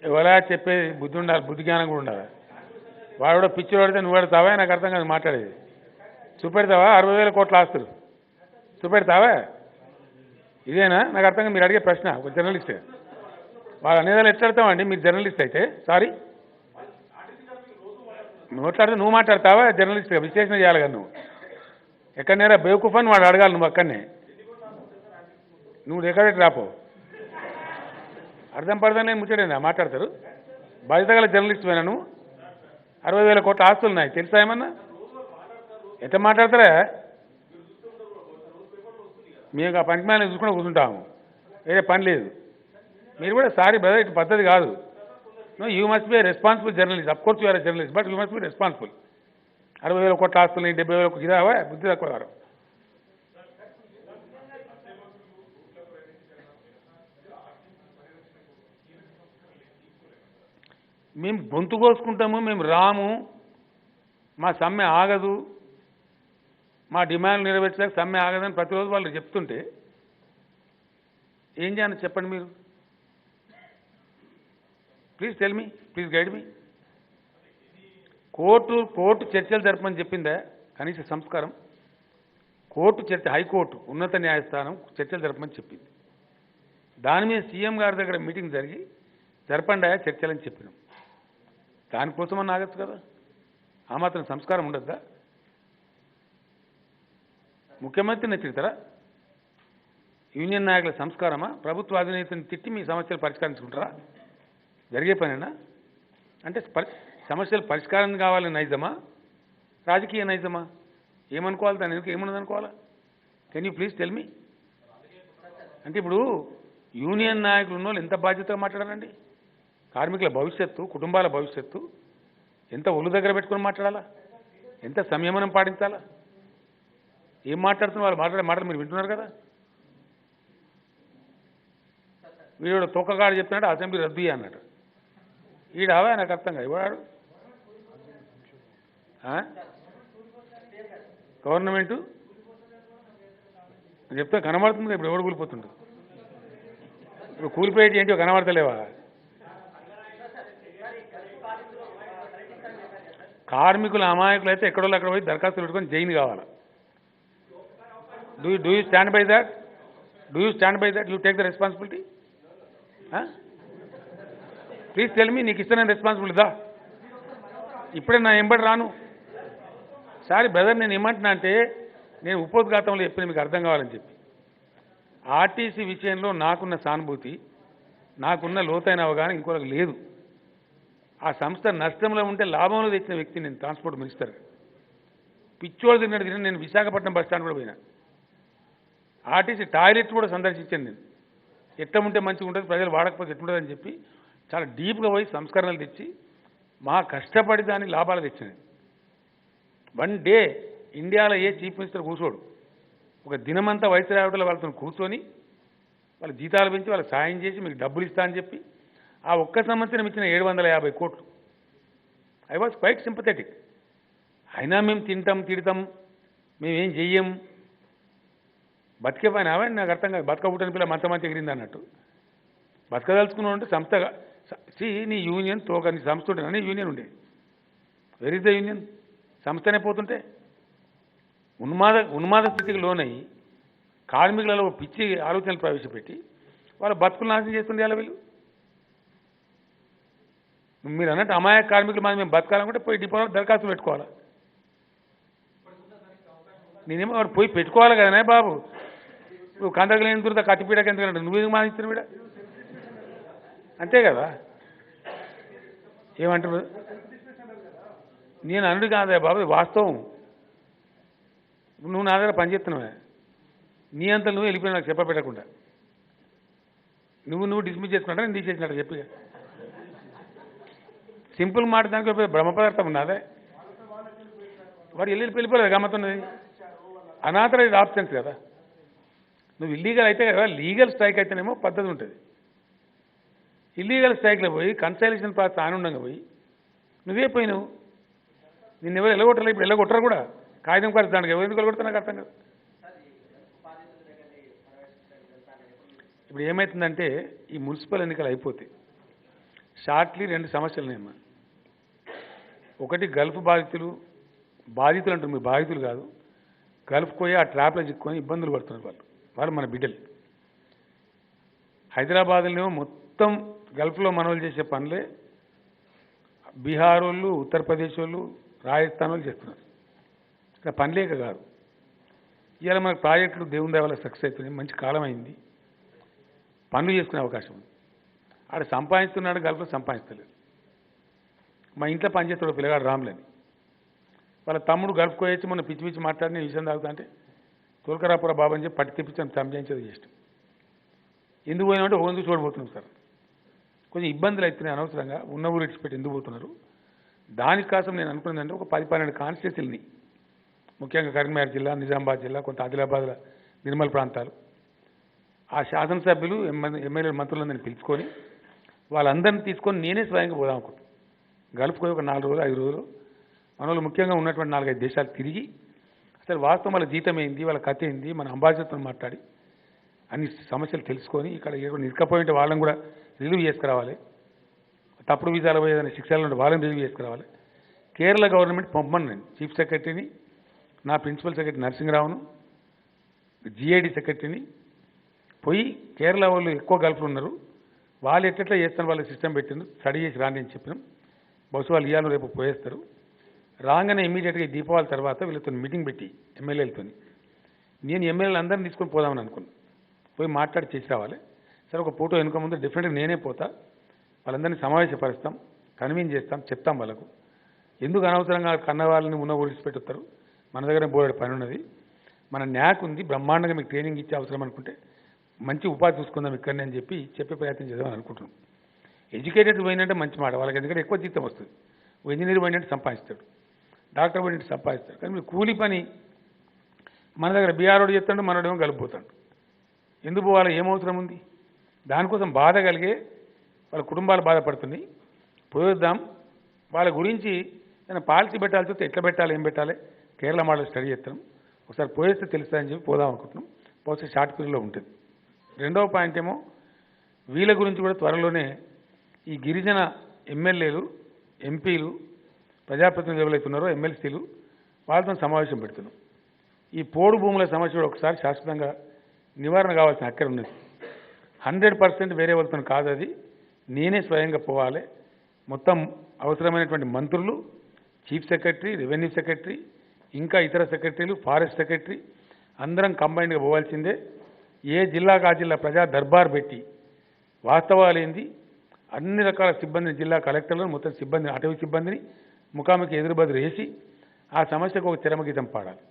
ఎవరా చెప్పేది బుద్ధి ఉండాలి, బుద్ధి జ్ఞానం కూడా ఉండాలి. వాడు కూడా పిచ్చి పడితే నువ్వు పెడతావా? నాకు అర్థం కాదు మాట్లాడేది. చూపెడతావా 60,000 కోట్ల ఆస్తులు చూపెడతావా? ఇదేనా నాకు అర్థం కాదు. మీరు అడిగే ప్రశ్న ఒక జర్నలిస్టే. వాళ్ళు అనేదాలు ఎట్లాడతామండి మీరు జర్నలిస్ట్ అయితే? సారీ, మాట్లాడితే నువ్వు మాట్లాడతావా? జర్నలిస్ట్గా విశ్లేషణ చేయాలి కదా నువ్వు. ఎక్కడనేరా బేవకూఫ్ అని వాడు అడగాలి నువ్వు అక్కడనే. నువ్వు ఎక్కడ రాపో అర్థం పడదని ముచ్చడేనా మాట్లాడతారు? బాధ్యత గల జర్నలిస్ట్ పోయినా నువ్వు. 60,000 కోట్ల ఆస్తులు ఉన్నాయి తెలుసా ఏమన్నా? ఎట్లా మాట్లాడతారా? మేము ఆ పనికి మేళ చూసుకుంటూ కూర్చుంటాము, వేరే పని లేదు. మీరు కూడా సారీ బ్రదర్, ఇటు పద్ధతి కాదు. No, you must be responsible journalist. Of course you are journalist, but you must be responsible. 60,000 కోట్ల ఆస్తులు 70,000 ఇదావా? బుద్ధి తక్కువ గారు. మేము గొంతు కోసుకుంటాము, మేము రాము, మా సమ్మె ఆగదు, మా డిమాండ్లు నెరవేర్చలేక సమ్మె ఆగదని ప్రతిరోజు వాళ్ళు చెప్తుంటే ఏం చేయాలని చెప్పండి మీరు. Please tell me, please guide me. Court చర్చలు జరపమని చెప్పిందా? కనీస సంస్కారం. కోర్టు చర్చ, హైకోర్టు ఉన్నత న్యాయస్థానం చర్చలు జరపమని చెప్పింది. దాని మీద సీఎం గారి దగ్గర మీటింగ్ జరిగి జరపండి చర్చలని చెప్పినాం. దానికోసమని ఆగచ్చు కదా, ఆ మాత్రం సంస్కారం ఉండద్దా? ముఖ్యమంత్రిని తిడతారా? యూనియన్ నాయకుల సంస్కారమా? ప్రభుత్వ అధినేతని తిట్టి మీ సమస్యలు పరిష్కరించుకుంటారా? జరిగే పనేనా? అంటే సమస్యలు పరిష్కారం కావాలని నైజమా, రాజకీయ నైజమా? ఏమనుకోవాలి దాని ఎందుకు? ఏమున్నది అనుకోవాలా? Can you please tell me. అంటే ఇప్పుడు యూనియన్ నాయకులు ఉన్న వాళ్ళు ఎంత బాధ్యతగా మాట్లాడాలండి? కార్మికుల భవిష్యత్తు, కుటుంబాల భవిష్యత్తు ఎంత ఒళ్ళు దగ్గర పెట్టుకొని మాట్లాడాలా? ఎంత సంయమనం పాటించాలా? ఏం మాట్లాడుతున్నారు వాళ్ళు? మాట్లాడే మాటలు మీరు వింటున్నారు కదా. వీడు తోకగాడు చెప్తున్నాడు అసెంబ్లీ రద్దు అన్నాడు. ఈడావా? నాకు అర్థం కాదు. ఇవాడు గవర్నమెంటు చెప్తే కనబడుతుంది. ఇప్పుడు ఎవడు కూలిపోతుండు? ఇప్పుడు కూలిపోయేటి ఏంటో కనబడతలేవా? కార్మికుల అమాయకులు అయితే ఎక్కడో అక్కడ పోయి దరఖాస్తులు పెట్టుకొని జైలు కావాలా? Do you stand by that? Do you stand by that? You take the responsibility. Please tell me, నీకు ఇష్టమైన రెస్పాన్సిబిలిటీ దా. ఇప్పుడే నా ఎంబడి రాను. సారీ బ్రదర్, నేను ఏమంటున్నా అంటే నేను ఉపోద్ఘాతంలో చెప్పిన మీకు అర్థం కావాలని చెప్పి. ఆర్టీసీ విషయంలో నాకున్న సానుభూతి, నాకున్న లోతైన అవగాహన ఇంకోరికి లేదు. ఆ సంస్థ నష్టంలో ఉంటే లాభంలో తెచ్చిన వ్యక్తి నేను, ట్రాన్స్పోర్ట్ మినిస్టర్. పిచ్చోళ్ళు తిన్నట్టు తిన్న నేను విశాఖపట్నం బస్ స్టాండ్ కూడా పోయినా. ఆర్టీసీ టాయిలెట్ కూడా సందర్శించాను నేను. ఎట్లా ఉంటే మంచిగా ఉంటుంది, ప్రజలు వాడకపోతే ఎట్లుంటుందని చెప్పి చాలా డీప్గా పోయి సంస్కరణలు తెచ్చి మా కష్టపడి దాన్ని లాభాలు తెచ్చినాయి. వన్ డే ఇండియాలో ఏ చీఫ్ మినిస్టర్ కూర్చోడు. ఒక దినమంతా వైస్రాయవటలో వాళ్ళతో కూర్చొని వాళ్ళ జీతాలు పెంచి వాళ్ళకి సాయం చేసి మీకు డబ్బులు ఇస్తా అని చెప్పి ఆ ఒక్క సంవత్సరం ఇచ్చిన 750 కోట్లు. I was quite sympathetic. అయినా మేము తింటాం, తిడతాం, మేమేం చెయ్యం. బతికే పని అవన్నీ నాకు అర్థం కాదు. బతకబుట్టని పిల్ల మంచి ఎగిరింది అన్నట్టు. బతకదలుచుకున్నావు అంటే సంస్థగా నీ యూనియన్ తోక, నీ సంస్థ ఉంటే నీ యూనియన్ ఉండేది. Where is the union? సంస్థనే పోతుంటే ఉన్మాద స్థితికి లోనయ్యి కార్మికులలో పిచ్చి ఆలోచనలు ప్రవేశపెట్టి వాళ్ళ బతుకులు నాశనం చేస్తుండే వాళ్ళ వీళ్ళు. మీరు అన్నట్టు అమాయక కార్మికులు మాది మేము బతకాలనుకుంటే పోయి డిపోలో దరఖాస్తు పెట్టుకోవాలా? నేనేమో వాడు పోయి పెట్టుకోవాలి కదనే బాబు. నువ్వు కందకలు ఏం దొరుకుతా కత్తిపీడకి ఎందుకంటే నువ్వేందుకు మాదిస్తున్న వీడ? అంతే కదా. ఏమంటారు? నేను అనుడు కాదా బాబు, వాస్తవం. నువ్వు నా దగ్గర పనిచేస్తున్నావే, నీ అంతా నువ్వు వెళ్ళిపోయినా నాకు చెప్పబెట్టకుండా. నువ్వు డిస్మిస్ చేసుకున్నట్ట నేను తీసేసినట్టు చెప్పి సింపుల్ మాట. దానికి బ్రహ్మ పదార్థం ఉన్నదే. వాడు వెళ్ళిపోలేదు గమ్మతున్నది. అనాథరైజ్డ్ ఆప్షన్స్ కదా. నువ్వు ఇల్లీగల్ అయితే కదా, లీగల్ స్ట్రైక్ అయితేనేమో పద్ధతి ఉంటుంది. ఇల్లీగల్ స్ట్రైక్లో పోయి కన్సల్టేషన్ ప్రాసెస్ ఆనందంగా పోయి నువ్వే పోయినావు. నిన్ను ఎవరు ఎల్లగొట్టలే, ఇప్పుడు ఎల్లగొట్టరు కూడా. కాగితం ఖర్చు దానికి ఎవరు ఎందుకు వెళ్ళగొడతా నాకు అర్థం కాదు. ఇప్పుడు ఏమవుతుందంటే ఈ మున్సిపల్ ఎన్నికలు అయిపోతాయి. షార్ట్లీ 2 సమస్యలున్నాయమ్మా. ఒకటి గల్ఫ్ బాధితులు అంటారు, మీరు బాధితులు కాదు. గల్ఫ్కి పోయి ఆ ట్రాప్లో చిక్కుకొని ఇబ్బందులు పడుతున్నారు వాళ్ళు మన బిడ్డలు. హైదరాబాద్లోనేమో మొత్తం గల్ఫ్లో మనోళ్ళు చేసే పనులే బీహార్ వాళ్ళు, ఉత్తరప్రదేశ్ వాళ్ళు, రాజస్థాన్ వాళ్ళు చేస్తున్నారు. ఇక్కడ పని లేక కాదు. ఇవాళ మనకు ప్రాజెక్టులు దేవుని దయ వల్ల సక్సెస్ అవుతున్నాయి, మంచి కాలం అయింది, పనులు చేసుకునే అవకాశం ఉంది. ఆడ సంపాదిస్తున్నాడు, గల్ఫ్లో సంపాదిస్తలేదు. మా ఇంట్లో పనిచేస్తాడు పిల్లగాడు రాములని, వాళ్ళ తమ్ముడు గల్ఫ్కి పోయొచ్చి మొన్న పిచ్చి పిచ్చి మాట్లాడిన విషయం తాగుతా అంటే తోలకరాపుర బాబు అని చెప్పి పట్టి తెప్పించాను, సంపాదించేది చేస్తాం. ఎందుకు పోయినామంటే ఓందు చూడబోతున్నాం సార్, కొంచెం ఇబ్బందులు అవుతున్నాయి అనవసరంగా, ఉన్న ఊరు ఇచ్చిపెట్టి ఎందుకు పోతున్నారు. దానికోసం నేను అనుకున్నదంటే ఒక 10-12 కాన్స్టిట్యూన్సీలని, ముఖ్యంగా కరీంనగర్ జిల్లా, నిజామాబాద్ జిల్లా, కొంత ఆదిలాబాద్, నిర్మల్ ప్రాంతాలు, ఆ శాసనసభ్యులు ఎమ్మెల్యే మంత్రులందరినీ పిలుచుకొని వాళ్ళందరినీ తీసుకొని నేనే స్వయంగా పోదాం అనుకుంటున్నాను. గల్ఫ్ పోయి ఒక 4 రోజులు 5 రోజులు మన వాళ్ళు ముఖ్యంగా ఉన్నటువంటి 4-5 దేశాలు తిరిగి అసలు వాస్తవం వాళ్ళ జీతం ఏంది, వాళ్ళ కథ ఏంది, మన అంబాసిడర్తో మాట్లాడి అన్ని సమస్యలు తెలుసుకొని ఇక్కడ నిరకపోయింటే వాళ్ళని కూడా రిలీవ్ చేసుకురావాలి. తప్పుడు వీసాలు పోయేదని శిక్షలు ఉంటే వాళ్ళని రిలీవ్ చేసుకురావాలి. కేరళ గవర్నమెంట్ పంపమని నేను చీఫ్ సెక్రటరీని, నా ప్రిన్సిపల్ సెక్రటరీ నరసింహరావును, జిఐడి సెక్రటరీని పోయి కేరళ వాళ్ళు ఎక్కువ గల్ఫ్లు ఉన్నారు, వాళ్ళు ఎట్లా చేస్తాను వాళ్ళ సిస్టమ్ పెట్టిండ్రు, స్టడీ చేసి రాని అని చెప్పినాం. బహుశా వాళ్ళు ఇవాళ రేపు పోయేస్తారు. రాగానే ఇమీడియట్గా దీపావళి తర్వాత వీళ్ళతో మీటింగ్ పెట్టి ఎమ్మెల్యేలతో నేను ఎమ్మెల్యేలు అందరినీ తీసుకొని పోదామని అనుకున్నాను. పోయి మాట్లాడి చేసి రావాలి. సరే ఒక ఫోటో వెనుక ముందు డెఫినెట్గా నేనే పోతా, వాళ్ళందరినీ సమావేశపరుస్తాం, కన్వీన్ చేస్తాం, చెప్తాం వాళ్ళకు ఎందుకు అనవసరంగా కన్న వాళ్ళని ఉన్న ఊరిసి పెట్టుతారు. మన దగ్గర బోర్డు పని ఉన్నది, మన న్యాక్ ఉంది, బ్రహ్మాండంగా మీకు ట్రైనింగ్ ఇచ్చే అవసరం అనుకుంటే మంచి ఉపాధి చూసుకుందాం ఇక్కడనే అని చెప్పే ప్రయత్నం చేద్దామని అనుకుంటున్నాం. ఎడ్యుకేటెడ్ పోయినంటే మంచి మాట, వాళ్ళకి ఎందుకంటే ఎక్కువ జీతం వస్తుంది. ఒక ఇంజనీర్ పోయినట్టు సంపాదిస్తాడు, డాక్టర్ పోయినట్టు సంపాదిస్తాడు. కానీ మీరు కూలి పని మన దగ్గర బీఆర్ఓడు చేస్తాడు, మనోడేమో కలిపిపోతాడు. ఎందుకు పోవాలి, ఏమవసరం ఉంది? దానికోసం బాధ కలిగే వాళ్ళ కుటుంబాలు బాధపడుతున్నాయి. పోయొద్దాం, వాళ్ళ గురించి నేను పాలసీ పెట్టాల్సి వస్తే ఎట్లా పెట్టాలి, ఏం పెట్టాలి, కేరళ మోడల్ స్టడీ చేస్తాం. ఒకసారి పోయేస్తే తెలుస్తుందని చెప్పి పోదాం అనుకుంటున్నాం. పోతే షార్ట్ పీరియడ్లో ఉంటుంది. రెండవ పాయింట్ ఏమో వీళ్ళ గురించి కూడా త్వరలోనే ఈ గిరిజన ఎమ్మెల్యేలు, ఎంపీలు, ప్రజాప్రతినిధులు ఎవరైతున్నారో ఎమ్మెల్సీలు వాళ్ళతో సమావేశం పెడుతున్నాం. ఈ పోడు భూముల సమస్య కూడా ఒకసారి శాశ్వతంగా నివారణ కావాల్సిన అక్కర ఉన్నది. 100% వేరే వాళ్ళతో కాదు, అది నేనే స్వయంగా పోవాలి. మొత్తం అవసరమైనటువంటి మంత్రులు, చీఫ్ సెక్రటరీ, రెవెన్యూ సెక్రటరీ, ఇంకా ఇతర సెక్రటరీలు, ఫారెస్ట్ సెక్రటరీ అందరం కంబైన్డ్గా పోవాల్సిందే. ఏ జిల్లాకు ఆ జిల్లా ప్రజా దర్బార్ పెట్టి వాస్తవాలు ఏంది, అన్ని రకాల సిబ్బందిని, జిల్లా కలెక్టర్లను, మొత్తం సిబ్బందిని, అటవీ సిబ్బందిని ముఖాముఖి ఎదురుబదురు వేసి ఆ సమస్యకు ఒక చరమగీతం పాడాలి.